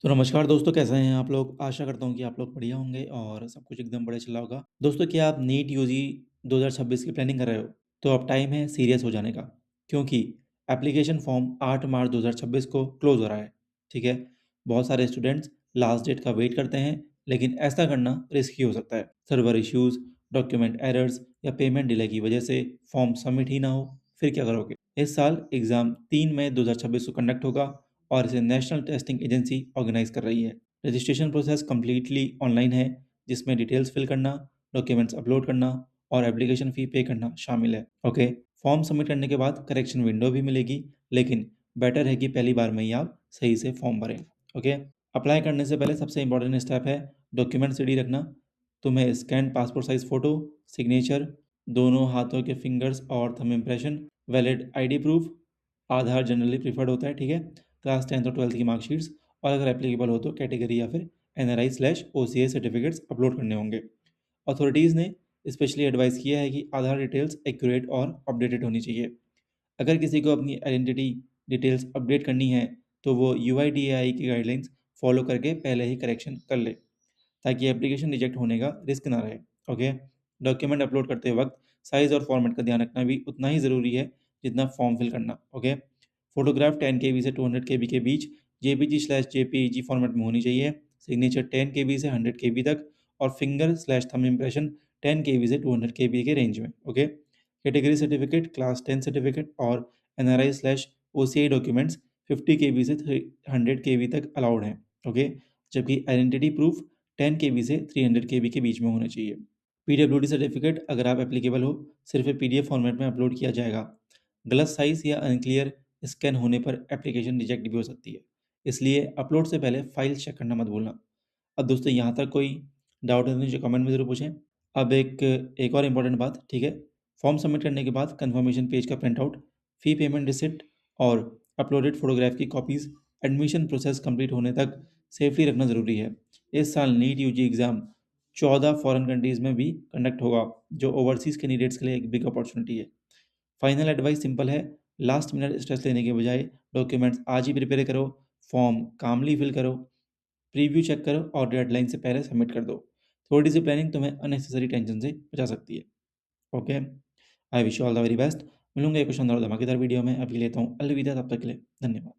तो नमस्कार दोस्तों, कैसे हैं आप लोग? आशा करता हूँ कि आप लोग बढ़िया होंगे और सब कुछ एकदम बढ़िया चल रहा होगा। दोस्तों, क्या आप नीट यूजी 2026 की प्लानिंग कर रहे हो? तो अब टाइम है सीरियस हो जाने का, क्योंकि एप्लीकेशन फॉर्म 8 मार्च 2026 को क्लोज़ हो रहा है, ठीक है? बहुत सारे स्टूडेंट्स लास्ट डेट का वेट करते हैं, लेकिन ऐसा करना रिस्की हो सकता है। सर्वर इश्यूज़, डॉक्यूमेंट एरर्स या पेमेंट डिले की वजह से फॉर्म सबमिट ही ना हो, फिर क्या करोगे? इस साल एग्ज़ाम 3 मई 2026 को कंडक्ट होगा और इसे नेशनल टेस्टिंग एजेंसी ऑर्गेनाइज कर रही है। रजिस्ट्रेशन प्रोसेस कंप्लीटली ऑनलाइन है, जिसमें डिटेल्स फिल करना, डॉक्यूमेंट्स अपलोड करना और एप्लीकेशन फ़ी पे करना शामिल है। ओके, फॉर्म सबमिट करने के बाद करेक्शन विंडो भी मिलेगी, लेकिन बेटर है कि पहली बार में ही आप सही से फॉर्म भरें। ओके, अप्लाई करने से पहले सबसे इंपॉर्टेंट स्टेप है डॉक्यूमेंट्स रेडी रखना। तुम्हें scan passport size photo, signature, दोनों हाथों के फिंगर्स और thumb impression, valid ID proof, Aadhaar generally preferred होता है, ठीक है? क्लास 10th और 12th की मार्कशीट्स और अगर एप्लीकेबल हो तो कैटेगरी या फिर NRI/OCA सर्टिफिकेट्स अपलोड करने होंगे। अथॉरिटीज़ ने स्पेशली एडवाइस किया है कि आधार डिटेल्स एक्यूरेट और अपडेटेड होनी चाहिए। अगर किसी को अपनी आइडेंटिटी डिटेल्स अपडेट करनी है, तो वो UIDAI की गाइडलाइंस फॉलो करके पहले ही करेक्शन कर ले, ताकि एप्लीकेशन रिजेक्ट होने का रिस्क ना रहे। ओके, डॉक्यूमेंट अपलोड करते वक्त साइज़ और फॉर्मेट का ध्यान रखना भी उतना ही ज़रूरी है जितना फॉर्म फिल करना। ओके, फोटोग्राफ 10 केबी से 200 केबी के बीच JPG/JPEG फॉर्मेट में होनी चाहिए। सिग्नेचर 10 केबी से 100 केबी तक और फिंगर/थंब इम्प्रेशन 10 केबी से 200 केबी के रेंज में। Okay, category certificate, class 10 certificate और NRI/OCI डॉक्यूमेंट्स 50 केबी से 300 केबी तक अलाउड हैं। ओके, जबकि आइडेंटिटी प्रूफ 10 केबी से 300 केबी के बीच में होना चाहिए। PWD सर्टिफिकेट, अगर आप एप्लीकेबल हो, सिर्फ PDF फॉर्मेट में अपलोड किया जाएगा। गलत साइज़ या अनक्लियर स्कैन होने पर एप्लीकेशन रिजेक्ट भी हो सकती है। इसलिए अपलोड से पहले फाइल चेक करना मत भूलना। अब दोस्तों, यहाँ तक कोई डाउट है तो नीचे कमेंट में ज़रूर पूछें। अब एक और इम्पोर्टेंट बात, ठीक है? फॉर्म सबमिट करने के बाद कन्फर्मेशन पेज का print out, fee payment receipt और अपलोडेड फ़ोटोग्राफ की कॉपीज़ एडमिशन प्रोसेस कंप्लीट होने तक सेफली रखना ज़रूरी है। इस साल NEET UG exam 14 foreign countries में भी कंडक्ट होगा, जो ओवरसीज़ कैंडिडेट्स के लिए एक बिग अपॉर्चुनिटी है। फाइनल एडवाइस सिंपल है, लास्ट मिनट स्ट्रेस लेने के बजाय डॉक्यूमेंट्स आज ही प्रिपेयर करो, फॉर्म कामली फिल करो, प्रीव्यू चेक करो और डेडलाइन से पहले सबमिट कर दो। थोड़ी सी प्लानिंग तुम्हें अननेसेसरी टेंशन से बचा सकती है। Okay, I wish you all the very best. मिलूंगा एक शानदार और धमाकेदार वीडियो में। अभी लेता हूँ अलविदा, तब तक के लिए धन्यवाद।